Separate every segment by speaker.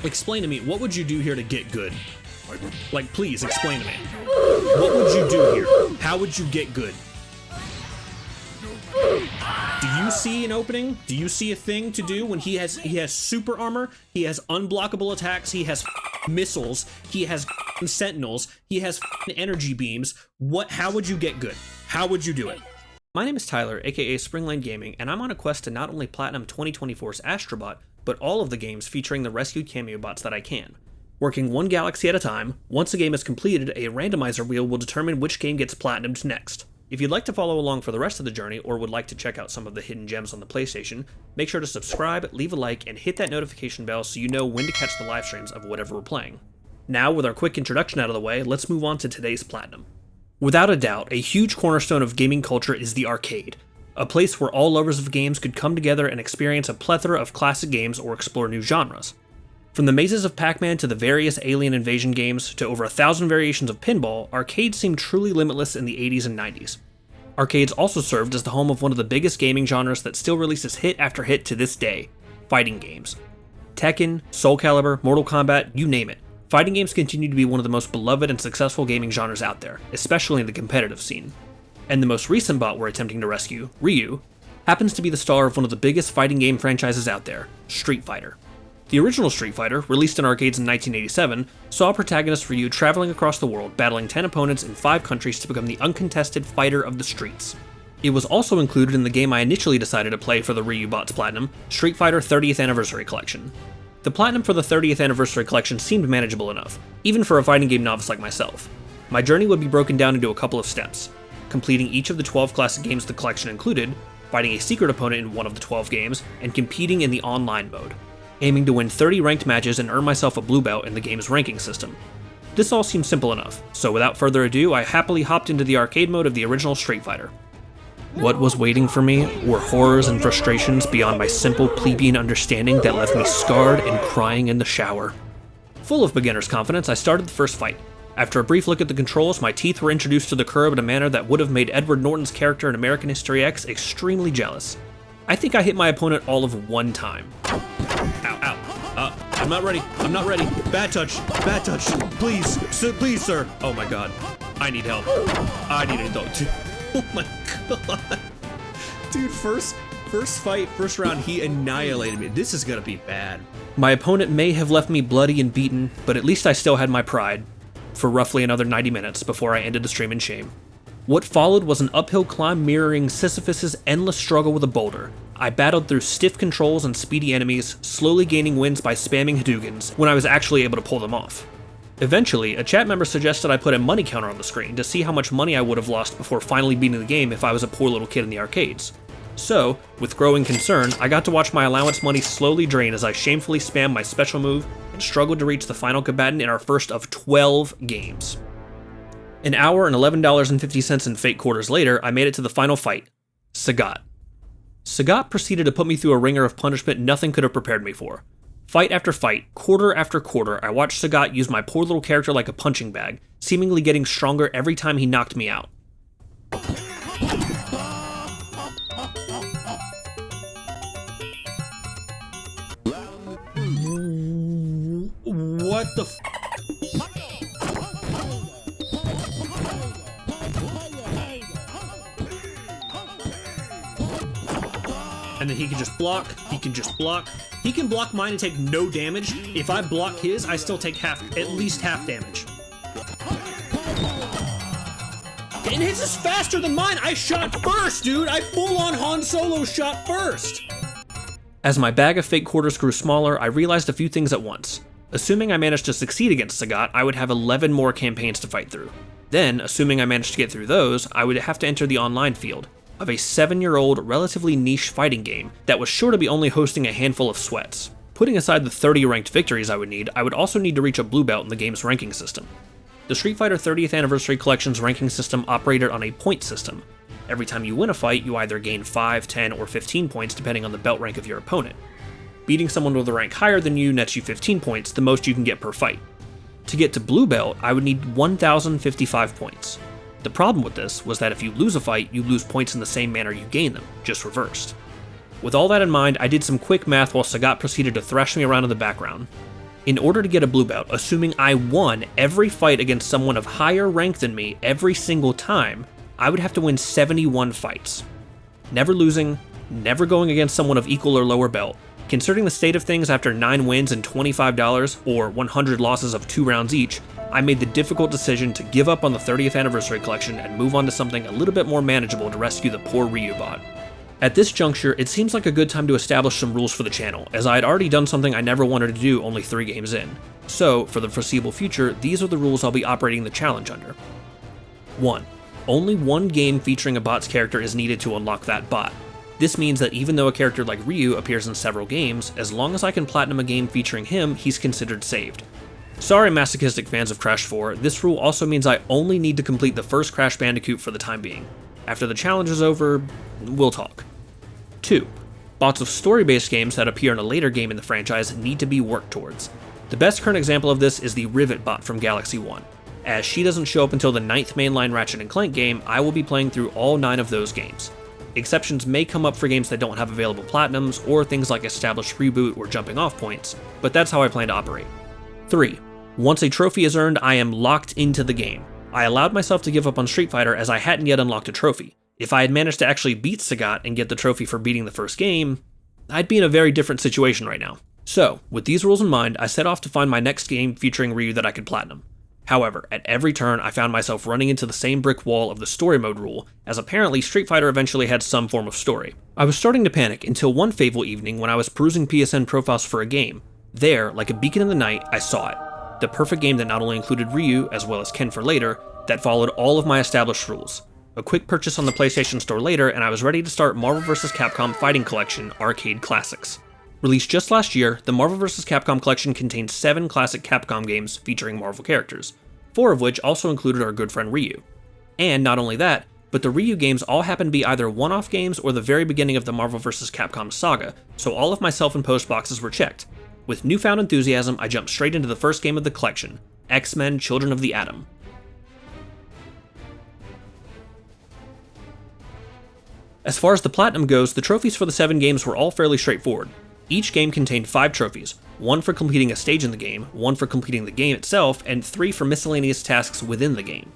Speaker 1: Explain to me, what would you do here to get good? Like, please, explain to me. What would you do here? How would you get good? Do you see an opening? Do you see a thing to do when he has super armor, he has unblockable attacks, he has missiles, he has sentinels, he has energy beams? How would you get good? How would you do it? My name is Tyler, aka Springline Gaming, and I'm on a quest to not only platinum 2024's Astro Bot, but all of the games featuring the rescued cameo bots that I can. Working one galaxy at a time, once a game is completed, a randomizer wheel will determine which game gets platinumed next. If you'd like to follow along for the rest of the journey, or would like to check out some of the hidden gems on the PlayStation, make sure to subscribe, leave a like, and hit that notification bell so you know when to catch the live streams of whatever we're playing. Now, with our quick introduction out of the way, let's move on to today's platinum. Without a doubt, a huge cornerstone of gaming culture is the arcade, a place where all lovers of games could come together and experience a plethora of classic games or explore new genres. From the mazes of Pac-Man to the various alien invasion games to over 1,000 variations of pinball, arcades seemed truly limitless in the 80s and 90s. Arcades also served as the home of one of the biggest gaming genres that still releases hit after hit to this day, fighting games. Tekken, Soul Calibur, Mortal Kombat, you name it. Fighting games continue to be one of the most beloved and successful gaming genres out there, especially in the competitive scene. And the most recent bot we're attempting to rescue, Ryu, happens to be the star of one of the biggest fighting game franchises out there, Street Fighter. The original Street Fighter, released in arcades in 1987, saw protagonist Ryu traveling across the world, battling 10 opponents in 5 countries to become the uncontested fighter of the streets. It was also included in the game I initially decided to play for the Ryu Bot's Platinum, Street Fighter 30th Anniversary Collection. The Platinum for the 30th Anniversary Collection seemed manageable enough, even for a fighting game novice like myself. My journey would be broken down into a couple of steps, completing each of the 12 classic games the collection included, fighting a secret opponent in one of the 12 games, and competing in the online mode, aiming to win 30 ranked matches and earn myself a blue belt in the game's ranking system. This all seemed simple enough, so without further ado, I happily hopped into the arcade mode of the original Street Fighter. What was waiting for me were horrors and frustrations beyond my simple plebeian understanding that left me scarred and crying in the shower. Full of beginner's confidence, I started the first fight. After a brief look at the controls, my teeth were introduced to the curb in a manner that would have made Edward Norton's character in American History X extremely jealous. I think I hit my opponent all of one time. Ow, ow. I'm not ready. Bad touch, please, sir. Oh my god, I need help. I need help. Oh my god. Dude, first fight, first round, he annihilated me. This is gonna be bad. My opponent may have left me bloody and beaten, but at least I still had my pride, for roughly another 90 minutes before I ended the stream in shame. What followed was an uphill climb mirroring Sisyphus' endless struggle with a boulder. I battled through stiff controls and speedy enemies, slowly gaining wins by spamming Hadoukens when I was actually able to pull them off. Eventually, a chat member suggested I put a money counter on the screen to see how much money I would have lost before finally beating the game if I was a poor little kid in the arcades. So, with growing concern, I got to watch my allowance money slowly drain as I shamefully spammed my special move and struggled to reach the final combatant in our first of 12 games. An hour and $11.50 in fake quarters later, I made it to the final fight, Sagat. Sagat proceeded to put me through a ringer of punishment nothing could have prepared me for. Fight after fight, quarter after quarter, I watched Sagat use my poor little character like a punching bag, seemingly getting stronger every time he knocked me out. What the f- And then he can just block, He can block mine and take no damage. If I block his, I still take at least half damage. And his is faster than mine! I shot first, dude! I full-on Han Solo shot first! As my bag of fake quarters grew smaller, I realized a few things at once. Assuming I managed to succeed against Sagat, I would have 11 more campaigns to fight through. Then, assuming I managed to get through those, I would have to enter the online field of a 7-year-old, relatively niche fighting game that was sure to be only hosting a handful of sweats. Putting aside the 30 ranked victories I would also need to reach a blue belt in the game's ranking system. The Street Fighter 30th Anniversary Collection's ranking system operated on a point system. Every time you win a fight, you either gain 5, 10, or 15 points depending on the belt rank of your opponent. Beating someone with a rank higher than you nets you 15 points, the most you can get per fight. To get to blue belt, I would need 1,055 points. The problem with this was that if you lose a fight, you lose points in the same manner you gain them, just reversed. With all that in mind, I did some quick math while Sagat proceeded to thrash me around in the background. In order to get a blue belt, assuming I won every fight against someone of higher rank than me every single time, I would have to win 71 fights. Never losing, never going against someone of equal or lower belt. Considering the state of things after 9 wins and $25, or 100 losses of 2 rounds each, I made the difficult decision to give up on the 30th anniversary collection and move on to something a little bit more manageable to rescue the poor Ryu bot. At this juncture, it seems like a good time to establish some rules for the channel, as I had already done something I never wanted to do only 3 games in. So, for the foreseeable future, these are the rules I'll be operating the challenge under. 1. Only one game featuring a bot's character is needed to unlock that bot. This means that even though a character like Ryu appears in several games, as long as I can platinum a game featuring him, he's considered saved. Sorry masochistic fans of Crash 4, this rule also means I only need to complete the first Crash Bandicoot for the time being. After the challenge is over, we'll talk. 2. Bots of story-based games that appear in a later game in the franchise need to be worked towards. The best current example of this is the Rivet bot from Galaxy 1. As she doesn't show up until the 9th mainline Ratchet & Clank game, I will be playing through all 9 of those games. Exceptions may come up for games that don't have available platinums, or things like established reboot or jumping off points, but that's how I plan to operate. 3. Once a trophy is earned, I am locked into the game. I allowed myself to give up on Street Fighter as I hadn't yet unlocked a trophy. If I had managed to actually beat Sagat and get the trophy for beating the first game, I'd be in a very different situation right now. So, with these rules in mind, I set off to find my next game featuring Ryu that I could platinum. However, at every turn, I found myself running into the same brick wall of the story mode rule, as apparently Street Fighter eventually had some form of story. I was starting to panic until one fateful evening when I was perusing PSN profiles for a game. There, like a beacon in the night, I saw it. The perfect game that not only included Ryu, as well as Ken for later, that followed all of my established rules. A quick purchase on the PlayStation Store later, and I was ready to start Marvel vs. Capcom Fighting Collection Arcade Classics. Released just last year, the Marvel vs. Capcom Collection contains 7 classic Capcom games featuring Marvel characters, 4 of which also included our good friend Ryu. And not only that, but the Ryu games all happen to be either one-off games or the very beginning of the Marvel vs. Capcom saga, so all of my self-imposed boxes were checked. With newfound enthusiasm, I jumped straight into the first game of the collection, XMen Children of the Atom. As far as the platinum goes, the trophies for the 7 games were all fairly straightforward. Each game contained 5 trophies, 1 for completing a stage in the game, 1 for completing the game itself, and 3 for miscellaneous tasks within the game.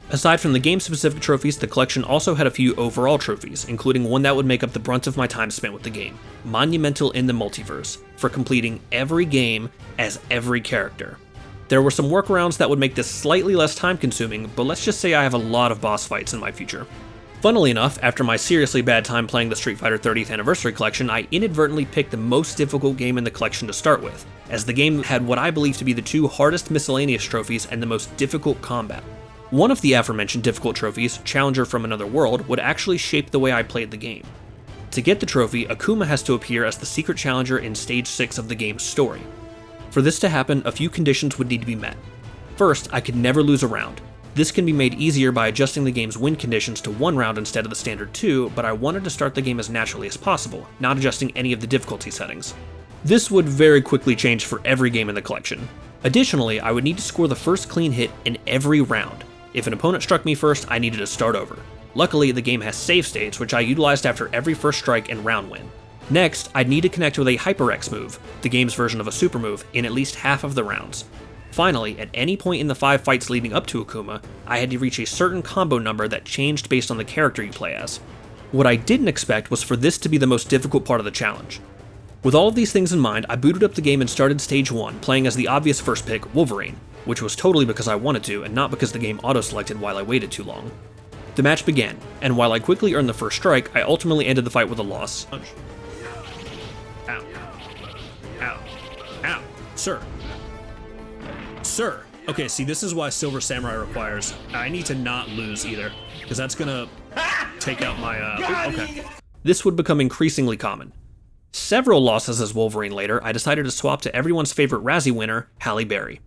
Speaker 1: Aside from the game-specific trophies, the collection also had a few overall trophies, including one that would make up the brunt of my time spent with the game, Monumental in the Multiverse, for completing every game as every character. There were some workarounds that would make this slightly less time-consuming, but let's just say I have a lot of boss fights in my future. Funnily enough, after my seriously bad time playing the Street Fighter 30th Anniversary Collection, I inadvertently picked the most difficult game in the collection to start with, as the game had what I believe to be the 2 hardest miscellaneous trophies and the most difficult combat. One of the aforementioned difficult trophies, Challenger from Another World, would actually shape the way I played the game. To get the trophy, Akuma has to appear as the secret challenger in Stage 6 of the game's story. For this to happen, a few conditions would need to be met. First, I could never lose a round. This can be made easier by adjusting the game's win conditions to 1 round instead of the standard 2, but I wanted to start the game as naturally as possible, not adjusting any of the difficulty settings. This would very quickly change for every game in the collection. Additionally, I would need to score the first clean hit in every round. If an opponent struck me first, I needed to start over. Luckily, the game has save states, which I utilized after every first strike and round win. Next, I'd need to connect with a Hyper X move, the game's version of a super move, in at least half of the rounds. Finally, at any point in the 5 fights leading up to Akuma, I had to reach a certain combo number that changed based on the character you play as. What I didn't expect was for this to be the most difficult part of the challenge. With all of these things in mind, I booted up the game and started Stage 1, playing as the obvious first pick, Wolverine, which was totally because I wanted to and not because the game auto-selected while I waited too long. The match began, and while I quickly earned the first strike, I ultimately ended the fight with a loss. Ow. Ow. Ow. Sir. Sir! Okay, see, this is why Silver Samurai requires. I need to not lose either, because that's gonna take out my, okay. This would become increasingly common. Several losses as Wolverine later, I decided to swap to everyone's favorite Razzie winner, Halle Berry.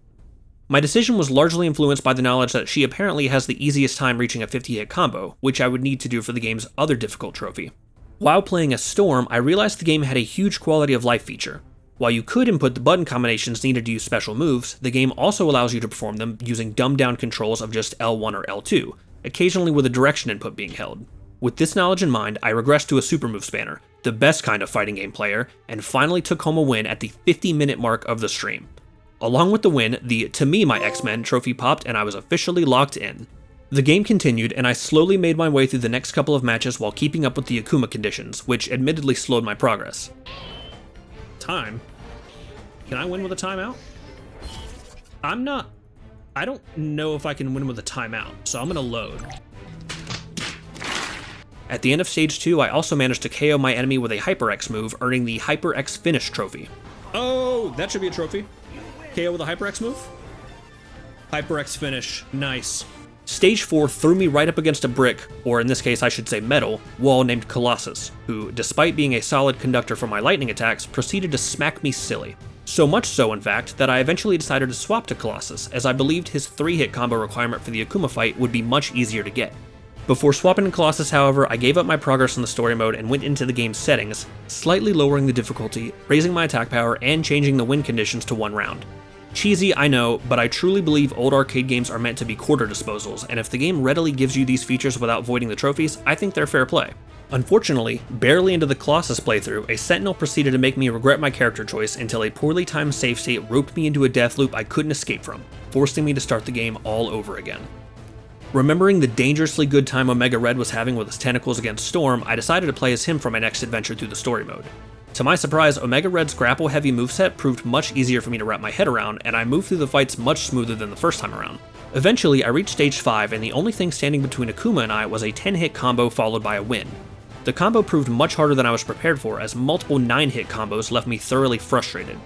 Speaker 1: My decision was largely influenced by the knowledge that she apparently has the easiest time reaching a 50-hit combo, which I would need to do for the game's other difficult trophy. While playing as Storm, I realized the game had a huge quality of life feature. While you could input the button combinations needed to use special moves, the game also allows you to perform them using dumbed-down controls of just L1 or L2, occasionally with a direction input being held. With this knowledge in mind, I regressed to a super move spanner, the best kind of fighting game player, and finally took home a win at the 50-minute mark of the stream. Along with the win, the "To Me, My X-Men" trophy popped and I was officially locked in. The game continued, and I slowly made my way through the next couple of matches while keeping up with the Akuma conditions, which admittedly slowed my progress. Time? Can I win with a timeout? I don't know if I can win with a timeout, so I'm gonna load. At the end of stage 2, I also managed to KO my enemy with a Hyper X move, earning the Hyper X Finish trophy. Oh, that should be a trophy. KO with a Hyper X move? Hyper X Finish, nice. Stage 4 threw me right up against a brick, or in this case I should say metal, wall named Colossus, who, despite being a solid conductor for my lightning attacks, proceeded to smack me silly. So much so, in fact, that I eventually decided to swap to Colossus, as I believed his 3-hit combo requirement for the Akuma fight would be much easier to get. Before swapping to Colossus, however, I gave up my progress in the story mode and went into the game's settings, slightly lowering the difficulty, raising my attack power, and changing the win conditions to 1 round. Cheesy, I know, but I truly believe old arcade games are meant to be quarter disposals, and if the game readily gives you these features without voiding the trophies, I think they're fair play. Unfortunately, barely into the Colossus playthrough, a Sentinel proceeded to make me regret my character choice until a poorly timed save state roped me into a death loop I couldn't escape from, forcing me to start the game all over again. Remembering the dangerously good time Omega Red was having with his tentacles against Storm, I decided to play as him for my next adventure through the story mode. To my surprise, Omega Red's grapple-heavy moveset proved much easier for me to wrap my head around, and I moved through the fights much smoother than the first time around. Eventually, I reached stage 5, and the only thing standing between Akuma and I was a 10-hit combo followed by a win. The combo proved much harder than I was prepared for, as multiple 9-hit combos left me thoroughly frustrated.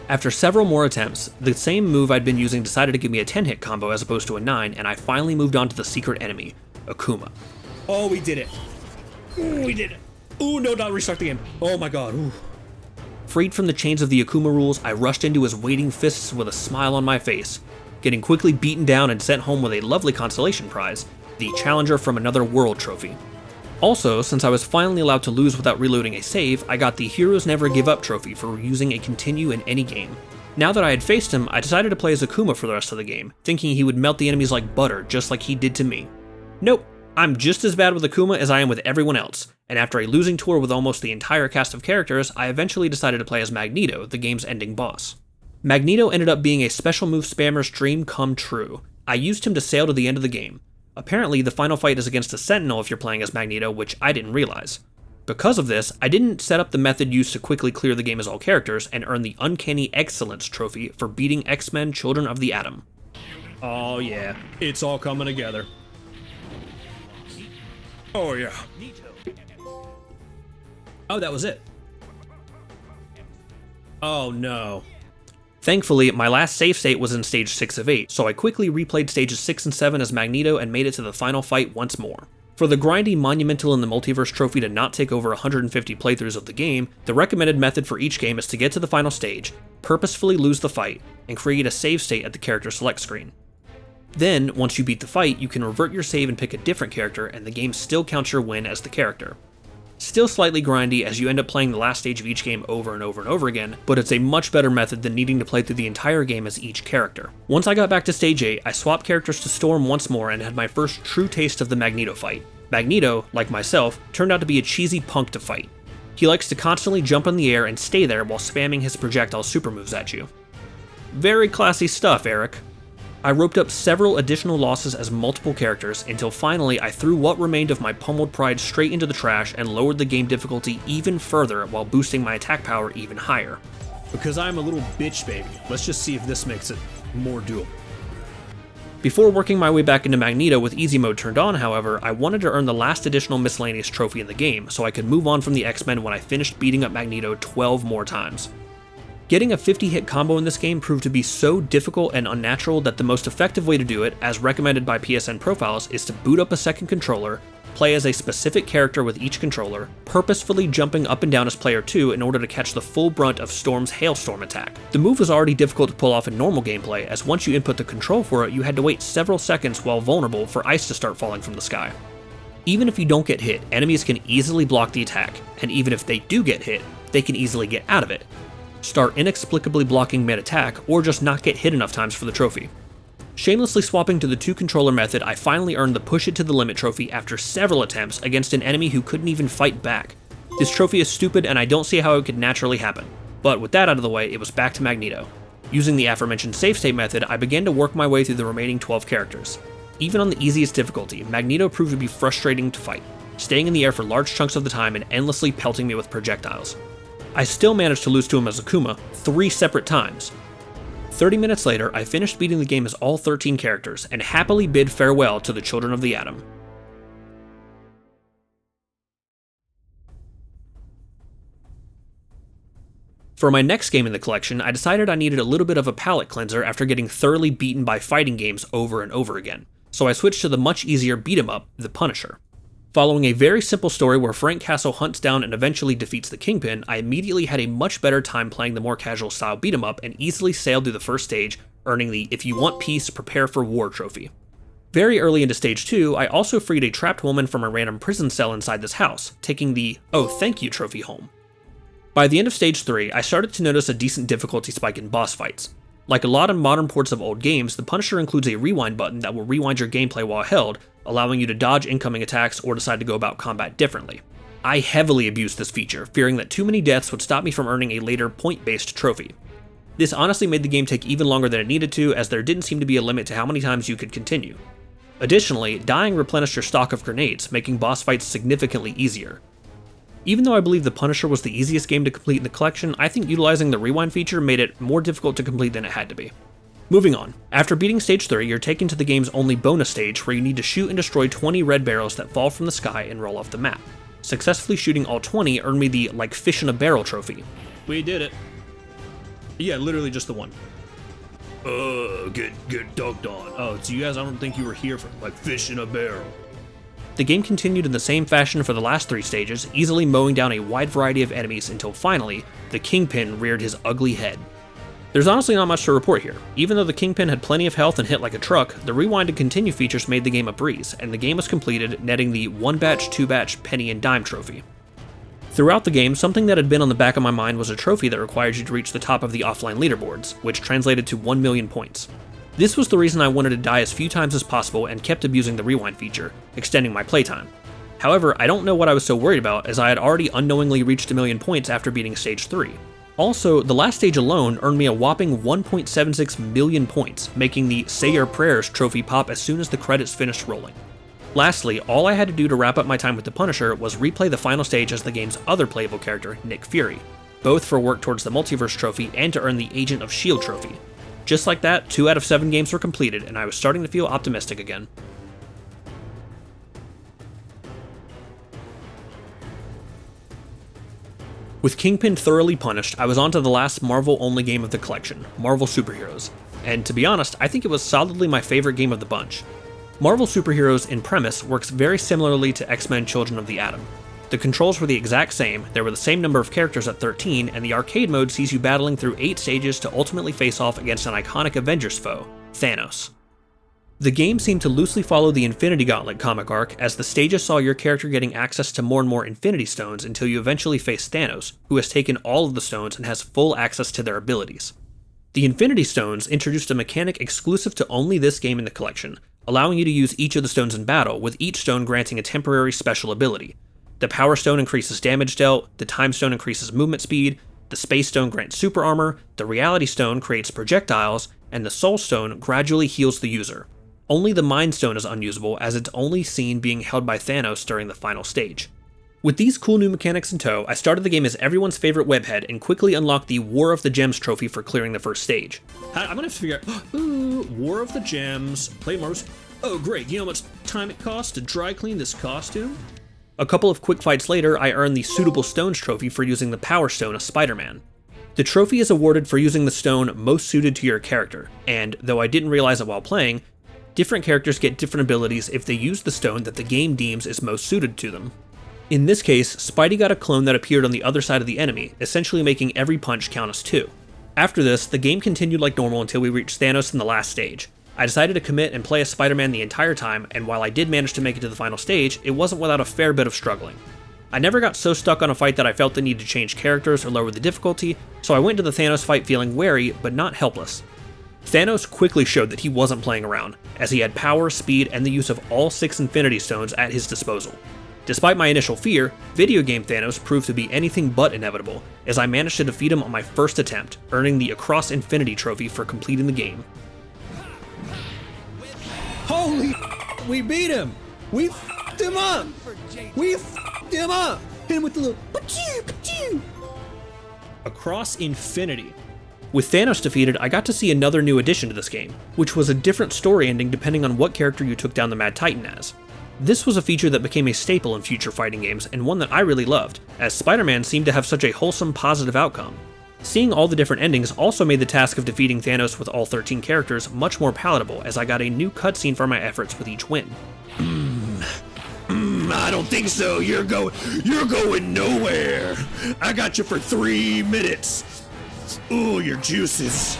Speaker 1: After several more attempts, the same move I'd been using decided to give me a 10-hit combo as opposed to a 9, and I finally moved on to the secret enemy, Akuma. Oh, we did it. Ooh, we did it. Ooh, no, not restart the game. Oh my god, ooh. Freed from the chains of the Akuma rules, I rushed into his waiting fists with a smile on my face, getting quickly beaten down and sent home with a lovely consolation prize, the Challenger from Another World trophy. Also, since I was finally allowed to lose without reloading a save, I got the Heroes Never Give Up trophy for using a continue in any game. Now that I had faced him, I decided to play as Akuma for the rest of the game, thinking he would melt the enemies like butter, just like he did to me. Nope. I'm just as bad with Akuma as I am with everyone else, and after a losing tour with almost the entire cast of characters, I eventually decided to play as Magneto, the game's ending boss. Magneto ended up being a special move spammer's dream come true. I used him to sail to the end of the game. Apparently, the final fight is against a Sentinel if you're playing as Magneto, which I didn't realize. Because of this, I didn't set up the method used to quickly clear the game as all characters, and earn the Uncanny Excellence trophy for beating X-Men Children of the Atom. Oh yeah, it's all coming together. Oh yeah. Oh, that was it. Oh no. Thankfully, my last save state was in stage 6 of 8, so I quickly replayed stages 6 and 7 as Magneto and made it to the final fight once more. For the grindy Monumental in the Multiverse trophy to not take over 150 playthroughs of the game, the recommended method for each game is to get to the final stage, purposefully lose the fight, and create a save state at the character select screen. Then, once you beat the fight, you can revert your save and pick a different character, and the game still counts your win as the character. Still slightly grindy as you end up playing the last stage of each game over and over and over again, but it's a much better method than needing to play through the entire game as each character. Once I got back to stage 8, I swapped characters to Storm once more and had my first true taste of the Magneto fight. Magneto, like myself, turned out to be a cheesy punk to fight. He likes to constantly jump in the air and stay there while spamming his projectile super moves at you. Very classy stuff, Eric. I roped up several additional losses as multiple characters until finally I threw what remained of my pummeled pride straight into the trash and lowered the game difficulty even further while boosting my attack power even higher. Because I'm a little bitch baby, let's just see if this makes it more doable. Before working my way back into Magneto with easy mode turned on, however, I wanted to earn the last additional miscellaneous trophy in the game so I could move on from the X-Men when I finished beating up Magneto 12 more times. Getting a 50-hit combo in this game proved to be so difficult and unnatural that the most effective way to do it, as recommended by PSN profiles, is to boot up a second controller, play as a specific character with each controller, purposefully jumping up and down as player 2 in order to catch the full brunt of Storm's Hailstorm attack. The move was already difficult to pull off in normal gameplay, as once you input the control for it, you had to wait several seconds while vulnerable for ice to start falling from the sky. Even if you don't get hit, enemies can easily block the attack, and even if they do get hit, they can easily get out of it. Start inexplicably blocking mid-attack, or just not get hit enough times for the trophy. Shamelessly swapping to the 2-controller method, I finally earned the Push It to the Limit trophy after several attempts against an enemy who couldn't even fight back. This trophy is stupid and I don't see how it could naturally happen, but with that out of the way, it was back to Magneto. Using the aforementioned save state method, I began to work my way through the remaining 12 characters. Even on the easiest difficulty, Magneto proved to be frustrating to fight, staying in the air for large chunks of the time and endlessly pelting me with projectiles. I still managed to lose to him as Akuma 3 separate times. 30 minutes later, I finished beating the game as all 13 characters, and happily bid farewell to the Children of the Atom. For my next game in the collection, I decided I needed a little bit of a palate cleanser after getting thoroughly beaten by fighting games over and over again, so I switched to the much easier beat-em-up, The Punisher. Following a very simple story where Frank Castle hunts down and eventually defeats the Kingpin, I immediately had a much better time playing the more casual style beat-em-up and easily sailed through the first stage, earning the "If you want peace, prepare for war" trophy. Very early into stage 2, I also freed a trapped woman from a random prison cell inside this house, taking the "Oh thank you" trophy home. By the end of stage 3, I started to notice a decent difficulty spike in boss fights. Like a lot of modern ports of old games, the Punisher includes a rewind button that will rewind your gameplay while held, allowing you to dodge incoming attacks or decide to go about combat differently. I heavily abused this feature, fearing that too many deaths would stop me from earning a later point-based trophy. This honestly made the game take even longer than it needed to, as there didn't seem to be a limit to how many times you could continue. Additionally, dying replenished your stock of grenades, making boss fights significantly easier. Even though I believe The Punisher was the easiest game to complete in the collection, I think utilizing the rewind feature made it more difficult to complete than it had to be. Moving on, after beating stage 3, you're taken to the game's only bonus stage where you need to shoot and destroy 20 red barrels that fall from the sky and roll off the map. Successfully shooting all 20 earned me the "like fish in a barrel" trophy. We did it. Yeah, literally just the one. Get dunked on. Oh, so you guys, I don't think you were here for like fish in a barrel. The game continued in the same fashion for the last 3 stages, easily mowing down a wide variety of enemies until finally, the Kingpin reared his ugly head. There's honestly not much to report here. Even though the Kingpin had plenty of health and hit like a truck, the rewind and continue features made the game a breeze, and the game was completed, netting the 1-batch, 2-batch, penny and dime trophy. Throughout the game, something that had been on the back of my mind was a trophy that required you to reach the top of the offline leaderboards, which translated to 1 million points. This was the reason I wanted to die as few times as possible and kept abusing the rewind feature, extending my playtime. However, I don't know what I was so worried about, as I had already unknowingly reached 1 million points after beating stage 3. Also, the last stage alone earned me a whopping 1.76 million points, making the "Say Your Prayers" trophy pop as soon as the credits finished rolling. Lastly, all I had to do to wrap up my time with the Punisher was replay the final stage as the game's other playable character, Nick Fury, both for work towards the Multiverse trophy and to earn the Agent of S.H.I.E.L.D. trophy. Just like that, 2 out of 7 games were completed, and I was starting to feel optimistic again. With Kingpin thoroughly punished, I was on to the last Marvel-only game of the collection, Marvel Superheroes, and to be honest, I think it was solidly my favorite game of the bunch. Marvel Superheroes, in premise, works very similarly to X-Men Children of the Atom. The controls were the exact same, there were the same number of characters at 13, and the arcade mode sees you battling through 8 stages to ultimately face off against an iconic Avengers foe, Thanos. The game seemed to loosely follow the Infinity Gauntlet comic arc, as the stages saw your character getting access to more and more Infinity Stones until you eventually face Thanos, who has taken all of the stones and has full access to their abilities. The Infinity Stones introduced a mechanic exclusive to only this game in the collection, allowing you to use each of the stones in battle, with each stone granting a temporary special ability. The Power Stone increases damage dealt, the Time Stone increases movement speed, the Space Stone grants super armor, the Reality Stone creates projectiles, and the Soul Stone gradually heals the user. Only the Mind Stone is unusable, as it's only seen being held by Thanos during the final stage. With these cool new mechanics in tow, I started the game as everyone's favorite webhead and quickly unlocked the War of the Gems trophy for clearing the first stage. I'm gonna have to figure out, War of the Gems, play Mars. Oh great, you know how much time it costs to dry clean this costume? A couple of quick fights later, I earned the Suitable Stones trophy for using the Power Stone as Spider-Man. The trophy is awarded for using the stone most suited to your character, and though I didn't realize it while playing, different characters get different abilities if they use the stone that the game deems is most suited to them. In this case, Spidey got a clone that appeared on the other side of the enemy, essentially making every punch count as 2. After this, the game continued like normal until we reached Thanos in the last stage. I decided to commit and play as Spider-Man the entire time, and while I did manage to make it to the final stage, it wasn't without a fair bit of struggling. I never got so stuck on a fight that I felt the need to change characters or lower the difficulty, so I went into the Thanos fight feeling wary, but not helpless. Thanos quickly showed that he wasn't playing around, as he had power, speed, and the use of all 6 Infinity Stones at his disposal. Despite my initial fear, video game Thanos proved to be anything but inevitable, as I managed to defeat him on my first attempt, earning the Across Infinity trophy for completing the game.
Speaker 2: Holy we beat him! We f***ed him up! We f***ed him up! Hit him with the little pa-choo.
Speaker 1: Across Infinity. With Thanos defeated, I got to see another new addition to this game, which was a different story ending depending on what character you took down the Mad Titan as. This was a feature that became a staple in future fighting games, and one that I really loved, as Spider-Man seemed to have such a wholesome, positive outcome. Seeing all the different endings also made the task of defeating Thanos with all 13 characters much more palatable, as I got a new cutscene for my efforts with each win.
Speaker 2: I don't think so. You're going nowhere. I got you for 3 minutes. Ooh, your juices.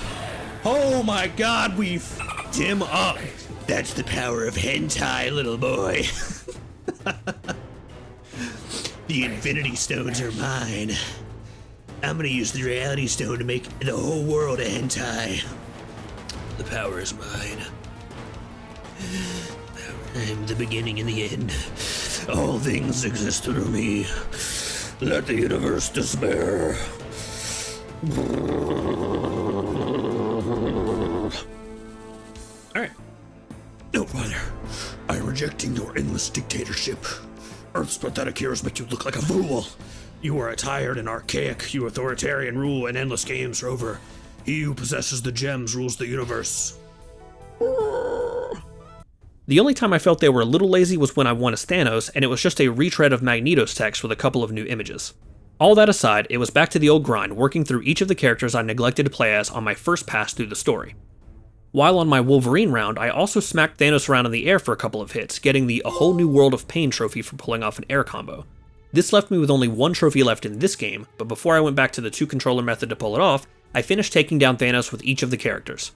Speaker 2: Oh my God, we f***ed him up. That's the power of hentai, little boy. The Infinity Stones are mine. I'm gonna use the Reality Stone to make the whole world a hentai. The power is mine. I'm the beginning and the end. All things exist through me. Let the universe despair.
Speaker 1: Alright.
Speaker 2: No, Father. I am rejecting your endless dictatorship. Earth's pathetic heroes make you look like a fool. You are a tired and archaic, you authoritarian rule and endless games rover. He who possesses the gems rules the universe.
Speaker 1: The only time I felt they were a little lazy was when I won as Thanos, and it was just a retread of Magneto's text with a couple of new images. All that aside, it was back to the old grind, working through each of the characters I neglected to play as on my first pass through the story. While on my Wolverine round, I also smacked Thanos around in the air for a couple of hits, getting the A Whole New World of Pain trophy for pulling off an air combo. This left me with only one trophy left in this game, but before I went back to the 2-controller method to pull it off, I finished taking down Thanos with each of the characters.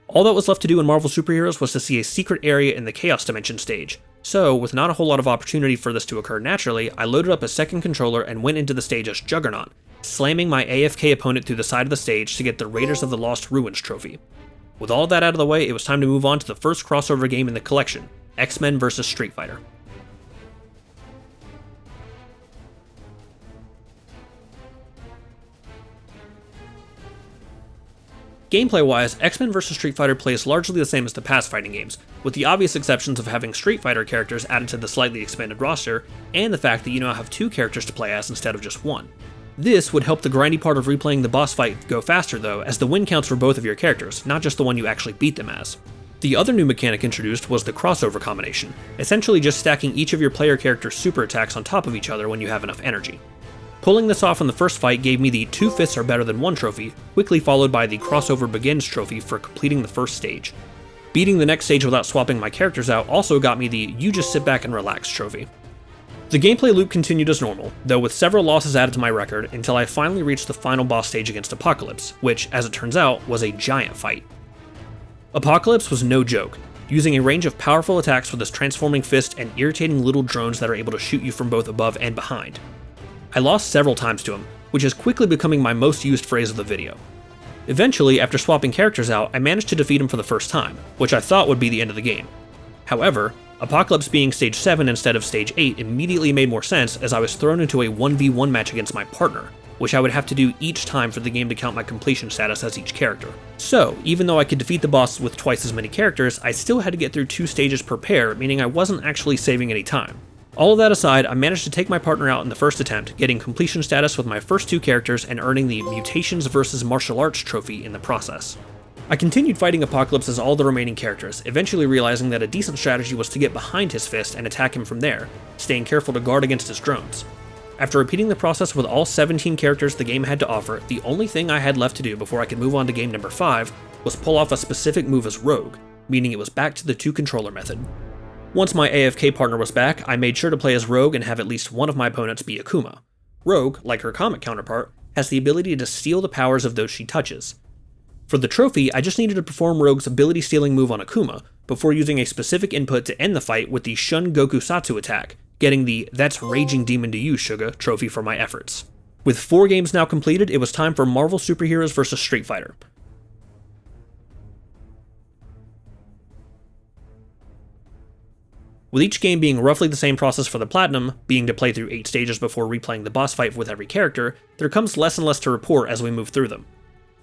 Speaker 1: All that was left to do in Marvel Superheroes was to see a secret area in the Chaos Dimension stage, so with not a whole lot of opportunity for this to occur naturally, I loaded up a second controller and went into the stage as Juggernaut, slamming my AFK opponent through the side of the stage to get the Raiders of the Lost Ruins trophy. With all that out of the way, it was time to move on to the first crossover game in the collection, X-Men vs. Street Fighter. Gameplay-wise, X-Men vs. Street Fighter plays largely the same as the past fighting games, with the obvious exceptions of having Street Fighter characters added to the slightly expanded roster, and the fact that you now have 2 characters to play as instead of just 1. This would help the grindy part of replaying the boss fight go faster though, as the win counts for both of your characters, not just the one you actually beat them as. The other new mechanic introduced was the crossover combination, essentially just stacking each of your player character's super attacks on top of each other when you have enough energy. Pulling this off in the first fight gave me the 2 fists are better than 1 trophy, quickly followed by the crossover begins trophy for completing the first stage. Beating the next stage without swapping my characters out also got me the you just sit back and relax trophy. The gameplay loop continued as normal, though with several losses added to my record until I finally reached the final boss stage against Apocalypse, which, as it turns out, was a giant fight. Apocalypse was no joke, using a range of powerful attacks with his transforming fist and irritating little drones that are able to shoot you from both above and behind. I lost several times to him, which is quickly becoming my most used phrase of the video. Eventually, after swapping characters out, I managed to defeat him for the first time, which I thought would be the end of the game. However, Apocalypse being stage 7 instead of stage 8 immediately made more sense as I was thrown into a 1v1 match against my partner, which I would have to do each time for the game to count my completion status as each character. So, even though I could defeat the boss with twice as many characters, I still had to get through 2 stages per pair, meaning I wasn't actually saving any time. All of that aside, I managed to take my partner out in the first attempt, getting completion status with my first 2 characters and earning the Mutations vs. Martial Arts trophy in the process. I continued fighting Apocalypse as all the remaining characters, eventually realizing that a decent strategy was to get behind his fist and attack him from there, staying careful to guard against his drones. After repeating the process with all 17 characters the game had to offer, the only thing I had left to do before I could move on to game number 5 was pull off a specific move as Rogue, meaning it was back to the 2-controller method. Once my AFK partner was back, I made sure to play as Rogue and have at least one of my opponents be Akuma. Rogue, like her comic counterpart, has the ability to steal the powers of those she touches. For the trophy, I just needed to perform Rogue's ability-stealing move on Akuma, before using a specific input to end the fight with the Shun Goku Satsu attack, getting the That's Raging Demon to You, Suga trophy for my efforts. With 4 games now completed, it was time for Marvel Superheroes vs. Street Fighter. With each game being roughly the same process for the Platinum, being to play through 8 stages before replaying the boss fight with every character, there comes less and less to report as we move through them.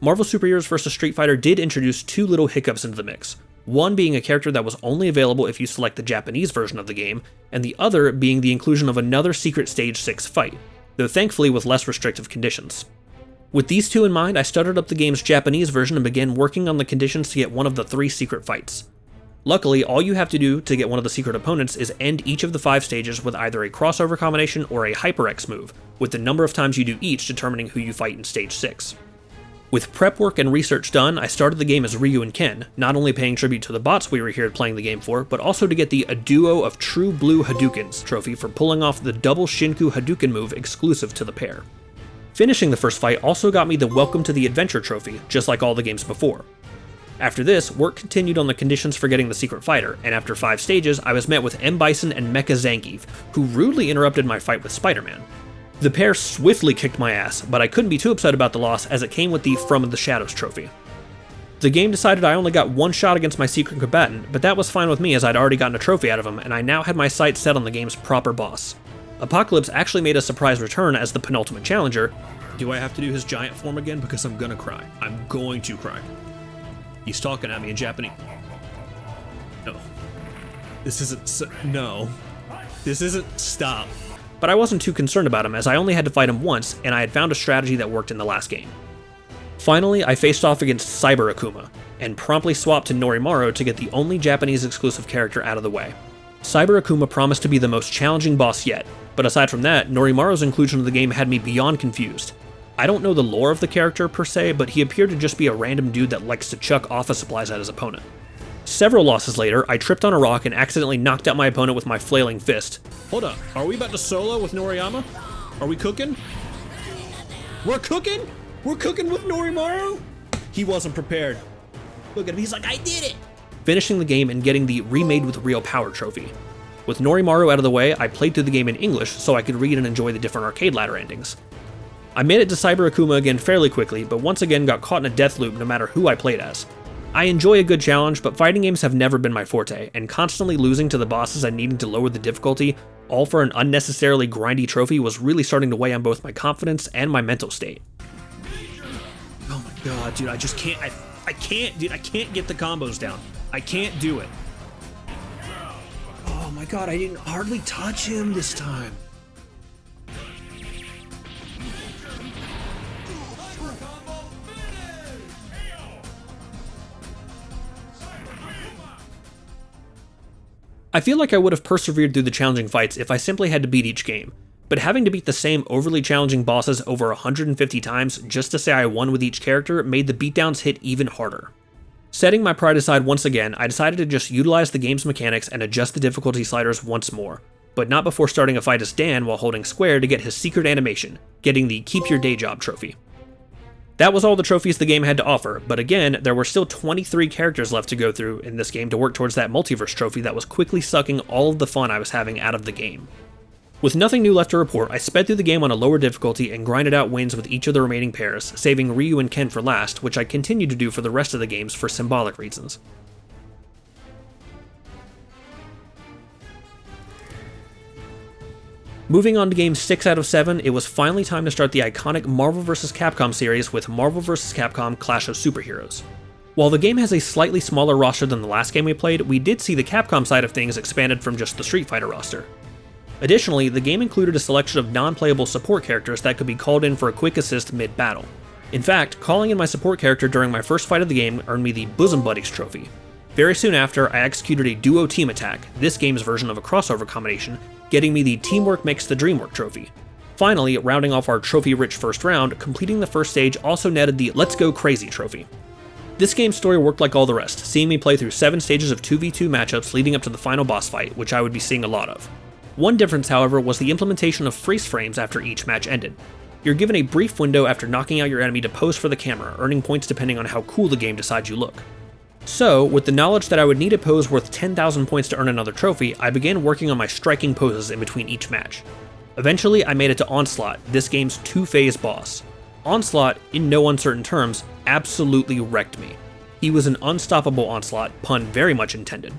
Speaker 1: Marvel Super Heroes vs. Street Fighter did introduce 2 little hiccups into the mix, one being a character that was only available if you select the Japanese version of the game, and the other being the inclusion of another secret Stage 6 fight, though thankfully with less restrictive conditions. With these 2 in mind, I started up the game's Japanese version and began working on the conditions to get one of the 3 secret fights. Luckily, all you have to do to get one of the secret opponents is end each of the 5 stages with either a crossover combination or a Hyper X move, with the number of times you do each determining who you fight in Stage 6. With prep work and research done, I started the game as Ryu and Ken, not only paying tribute to the bots we were here playing the game for, but also to get the A Duo of True Blue Hadoukens trophy for pulling off the double Shinku Hadouken move exclusive to the pair. Finishing the first fight also got me the Welcome to the Adventure trophy, just like all the games before. After this, work continued on the conditions for getting the secret fighter, and after 5 stages, I was met with M. Bison and Mecha Zangief, who rudely interrupted my fight with Spider-Man. The pair swiftly kicked my ass, but I couldn't be too upset about the loss as it came with the From the Shadows trophy. The game decided I only got 1 shot against my secret combatant, but that was fine with me as I'd already gotten a trophy out of him, and I now had my sights set on the game's proper boss. Apocalypse actually made a surprise return as the penultimate challenger. Do I have to do his giant form again? Because I'm gonna cry. I'm going to cry. He's talking at me in Japanese. No. This isn't... No. This isn't... Stop. But I wasn't too concerned about him as I only had to fight him once, and I had found a strategy that worked in the last game. Finally, I faced off against Cyber Akuma, and promptly swapped to Norimaru to get the only Japanese exclusive character out of the way. Cyber Akuma promised to be the most challenging boss yet, but aside from that, Norimaru's inclusion of the game had me beyond confused. I don't know the lore of the character per se, but he appeared to just be a random dude that likes to chuck office supplies at his opponent. Several losses later, I tripped on a rock and accidentally knocked out my opponent with my flailing fist. Hold up, are we about to solo with Noriyama? Are we cooking? We're cooking? We're cooking with Norimaru? He wasn't prepared. Look at him, he's like, I did it! Finishing the game and getting the Remade with Real Power trophy. With Norimaru out of the way, I played through the game in English so I could read and enjoy the different arcade ladder endings. I made it to Cyber Akuma again fairly quickly, but once again got caught in a death loop no matter who I played as. I enjoy a good challenge, but fighting games have never been my forte, and constantly losing to the bosses and needing to lower the difficulty, all for an unnecessarily grindy trophy, was really starting to weigh on both my confidence and my mental state. Oh my god, dude, I just can't, I can't, dude, I can't get the combos down. I can't do it. Oh my god, I didn't hardly touch him this time. I feel like I would have persevered through the challenging fights if I simply had to beat each game, but having to beat the same overly challenging bosses over 150 times just to say I won with each character made the beatdowns hit even harder. Setting my pride aside once again, I decided to just utilize the game's mechanics and adjust the difficulty sliders once more, but not before starting a fight as Dan while holding square to get his secret animation, getting the Keep Your Day Job trophy. That was all the trophies the game had to offer, but again, there were still 23 characters left to go through in this game to work towards that multiverse trophy that was quickly sucking all of the fun I was having out of the game. With nothing new left to report, I sped through the game on a lower difficulty and grinded out wins with each of the remaining pairs, saving Ryu and Ken for last, which I continued to do for the rest of the games for symbolic reasons. Moving on to game 6 out of 7, it was finally time to start the iconic Marvel vs. Capcom series with Marvel vs. Capcom Clash of Superheroes. While the game has a slightly smaller roster than the last game we played, we did see the Capcom side of things expanded from just the Street Fighter roster. Additionally, the game included a selection of non-playable support characters that could be called in for a quick assist mid-battle. In fact, calling in my support character during my first fight of the game earned me the Bosom Buddies trophy. Very soon after, I executed a duo team attack, this game's version of a crossover combination, getting me the Teamwork Makes the Dream Work trophy. Finally, rounding off our trophy-rich first round, completing the first stage also netted the Let's Go Crazy trophy. This game's story worked like all the rest, seeing me play through 7 stages of 2v2 matchups leading up to the final boss fight, which I would be seeing a lot of. One difference, however, was the implementation of freeze frames after each match ended. You're given a brief window after knocking out your enemy to pose for the camera, earning points depending on how cool the game decides you look. So, with the knowledge that I would need a pose worth 10,000 points to earn another trophy, I began working on my striking poses in between each match. Eventually, I made it to Onslaught, this game's 2-phase boss. Onslaught, in no uncertain terms, absolutely wrecked me. He was an unstoppable Onslaught, pun very much intended.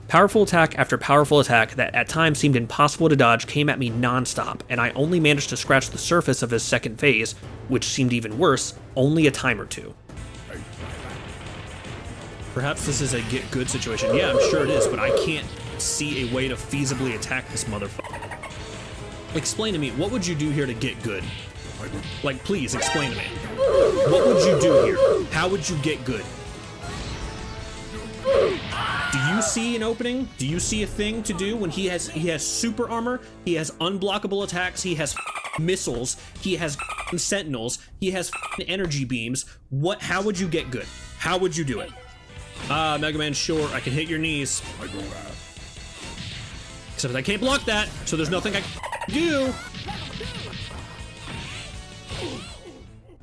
Speaker 1: Powerful attack after powerful attack that at times seemed impossible to dodge came at me non-stop, and I only managed to scratch the surface of his second phase, which seemed even worse, only a time or two. Perhaps this is a get good situation. Yeah, I'm sure it is, but I can't see a way to feasibly attack this motherfucker. Explain to me, what would you do here to get good? Like, please, explain to me. What would you do here? How would you get good? Do you see an opening? Do you see a thing to do when he has super armor, he has unblockable attacks, he has missiles, he has sentinels, he has energy beams? How would you get good? How would you do it? Mega Man, sure, I can hit your knees. Except I can't block that, so there's nothing I can do.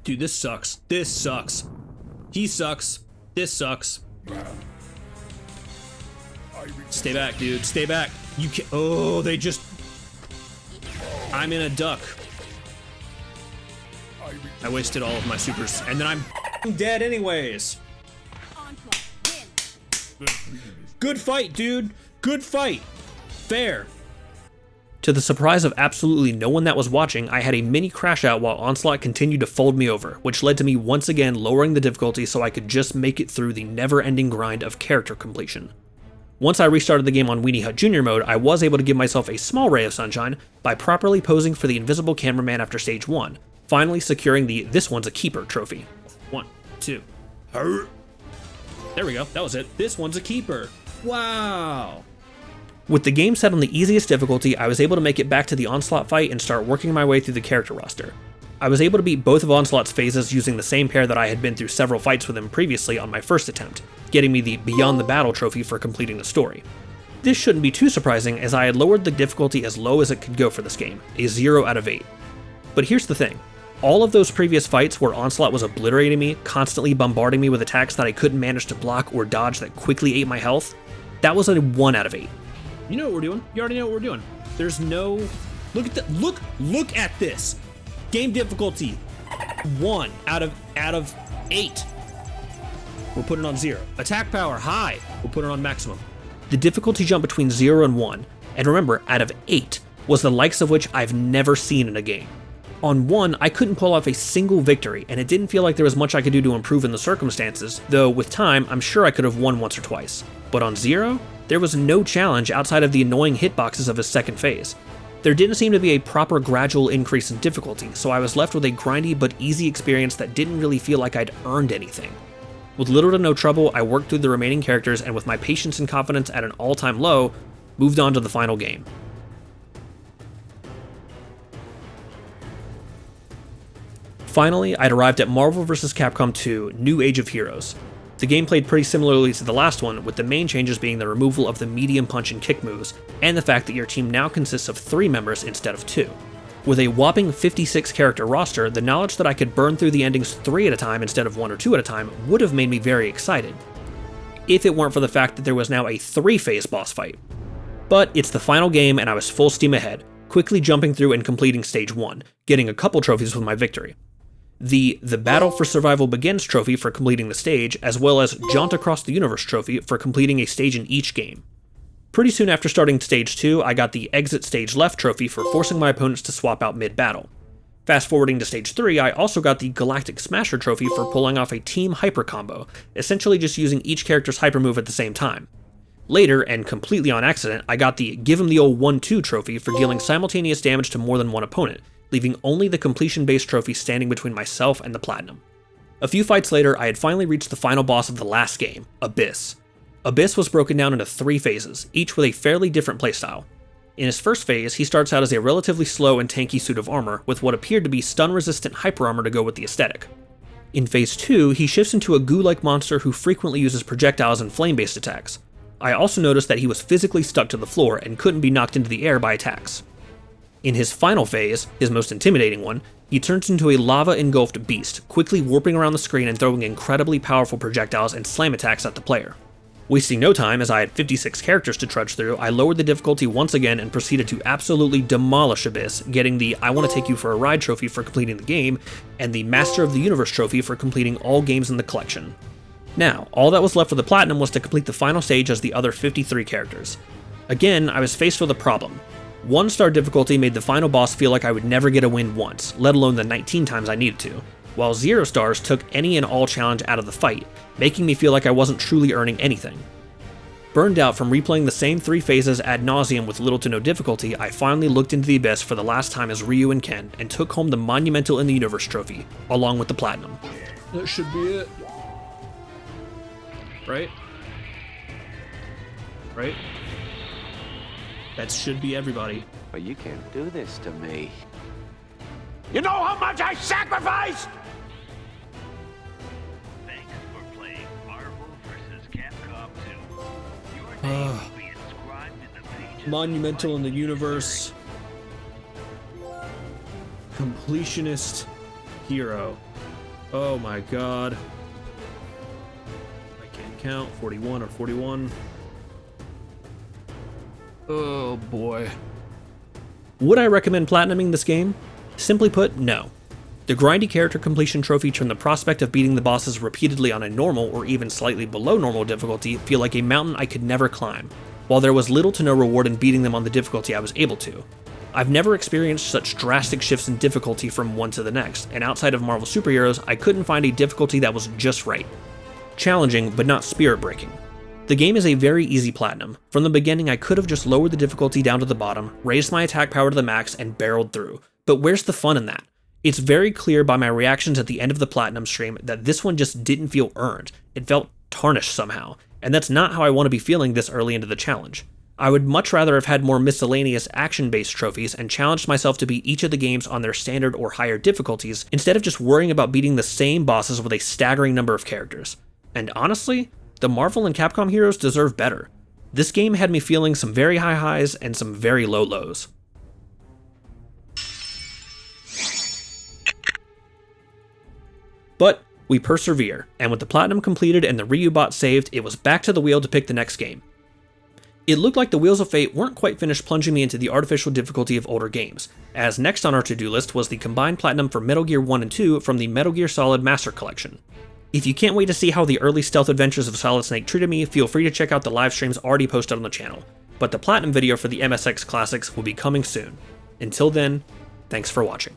Speaker 1: Dude, this sucks. This sucks. He sucks. This sucks. Stay back, dude. Stay back. You can't. Oh, they just. I'm in a duck. I wasted all of my supers, and then I'm dead anyways. Good fight, dude. Good fight. Fair. To the surprise of absolutely no one that was watching, I had a mini crash out while Onslaught continued to fold me over, which led to me once again lowering the difficulty so I could just make it through the never-ending grind of character completion. Once I restarted the game on Weenie Hut Jr. mode, I was able to give myself a small ray of sunshine by properly posing for the invisible cameraman after stage 1, finally securing the "This One's a Keeper" trophy. 1, 2. There we go, that was it. This one's a keeper. Wow. With the game set on the easiest difficulty, I was able to make it back to the Onslaught fight and start working my way through the character roster. I was able to beat both of Onslaught's phases using the same pair that I had been through several fights with him previously on my first attempt, getting me the Beyond the Battle trophy for completing the story. This shouldn't be too surprising as I had lowered the difficulty as low as it could go for this game, a 0 out of 8. But here's the thing. All of those previous fights where Onslaught was obliterating me, constantly bombarding me with attacks that I couldn't manage to block or dodge that quickly ate my health, that was a 1 out of 8. You know what we're doing. You already know what we're doing. There's no... Look at that. Look at this. Game difficulty 1 out of 8. We'll put it on 0. Attack power high. We'll put it on maximum. The difficulty jump between 0 and 1, and remember, out of 8, was the likes of which I've never seen in a game. On 1, I couldn't pull off a single victory, and it didn't feel like there was much I could do to improve in the circumstances, though with time, I'm sure I could have won once or twice. But on 0, there was no challenge outside of the annoying hitboxes of his second phase. There didn't seem to be a proper gradual increase in difficulty, so I was left with a grindy but easy experience that didn't really feel like I'd earned anything. With little to no trouble, I worked through the remaining characters and with my patience and confidence at an all-time low, moved on to the final game. Finally, I'd arrived at Marvel vs. Capcom 2 New Age of Heroes. The game played pretty similarly to the last one, with the main changes being the removal of the medium punch and kick moves, and the fact that your team now consists of 3 members instead of 2. With a whopping 56 character roster, the knowledge that I could burn through the endings 3 at a time instead of 1 or 2 at a time would have made me very excited, if it weren't for the fact that there was now a 3-phase boss fight. But it's the final game and I was full steam ahead, quickly jumping through and completing stage 1, getting a couple trophies with my victory. The Battle for Survival Begins trophy for completing the stage, as well as Jaunt Across the Universe trophy for completing a stage in each game. Pretty soon after starting stage 2, I got the Exit Stage Left trophy for forcing my opponents to swap out mid-battle. Fast forwarding to stage 3, I also got the Galactic Smasher trophy for pulling off a team hyper combo, essentially just using each character's hyper move at the same time. Later, and completely on accident, I got the Give 'em the Old 1-2 trophy for dealing simultaneous damage to more than one opponent, leaving only the completion-based trophy standing between myself and the Platinum. A few fights later, I had finally reached the final boss of the last game, Abyss. Abyss was broken down into 3 phases, each with a fairly different playstyle. In his first phase, he starts out as a relatively slow and tanky suit of armor, with what appeared to be stun-resistant hyper armor to go with the aesthetic. In phase 2, he shifts into a goo-like monster who frequently uses projectiles and flame-based attacks. I also noticed that he was physically stuck to the floor and couldn't be knocked into the air by attacks. In his final phase, his most intimidating one, he turns into a lava-engulfed beast, quickly warping around the screen and throwing incredibly powerful projectiles and slam attacks at the player. Wasting no time, as I had 56 characters to trudge through, I lowered the difficulty once again and proceeded to absolutely demolish Abyss, getting the I Want to Take You for a Ride trophy for completing the game, and the Master of the Universe trophy for completing all games in the collection. Now, all that was left for the Platinum was to complete the final stage as the other 53 characters. Again, I was faced with a problem. 1-star difficulty made the final boss feel like I would never get a win once, let alone the 19 times I needed to, while 0 stars took any and all challenge out of the fight, making me feel like I wasn't truly earning anything. Burned out from replaying the same 3 phases ad nauseum with little to no difficulty, I finally looked into the abyss for the last time as Ryu and Ken, and took home the Monumental in the Universe trophy, along with the Platinum. That should be it. Right? Right? That should be everybody.
Speaker 3: But you can't do this to me.
Speaker 4: You know how much I sacrificed?
Speaker 5: Thanks for playing Marvel vs. Capcom 2. Your name will be inscribed in the pages.
Speaker 1: Monumental in the Universe. Completionist hero. Oh my god. I can't count. 41 or 41. Oh boy. Would I recommend platinuming this game? Simply put, no. The grindy character completion trophy turned the prospect of beating the bosses repeatedly on a normal or even slightly below normal difficulty feel like a mountain I could never climb, while there was little to no reward in beating them on the difficulty I was able to. I've never experienced such drastic shifts in difficulty from one to the next, and outside of Marvel superheroes, I couldn't find a difficulty that was just right. Challenging, but not spirit-breaking. The game is a very easy platinum. From the beginning, I could have just lowered the difficulty down to the bottom, raised my attack power to the max, and barreled through. But where's the fun in that? It's very clear by my reactions at the end of the platinum stream that this one just didn't feel earned. It felt tarnished somehow, and that's not how I want to be feeling this early into the challenge. I would much rather have had more miscellaneous action-based trophies and challenged myself to beat each of the games on their standard or higher difficulties, instead of just worrying about beating the same bosses with a staggering number of characters. And honestly, the Marvel and Capcom heroes deserve better. This game had me feeling some very high highs and some very low lows. But we persevere, and with the Platinum completed and the Ryu bot saved, it was back to the wheel to pick the next game. It looked like the Wheels of Fate weren't quite finished plunging me into the artificial difficulty of older games, as next on our to-do list was the combined Platinum for Metal Gear 1 and 2 from the Metal Gear Solid Master Collection. If you can't wait to see how the early stealth adventures of Solid Snake treated me, feel free to check out the live streams already posted on the channel, but the Platinum video for the MSX Classics will be coming soon. Until then, thanks for watching.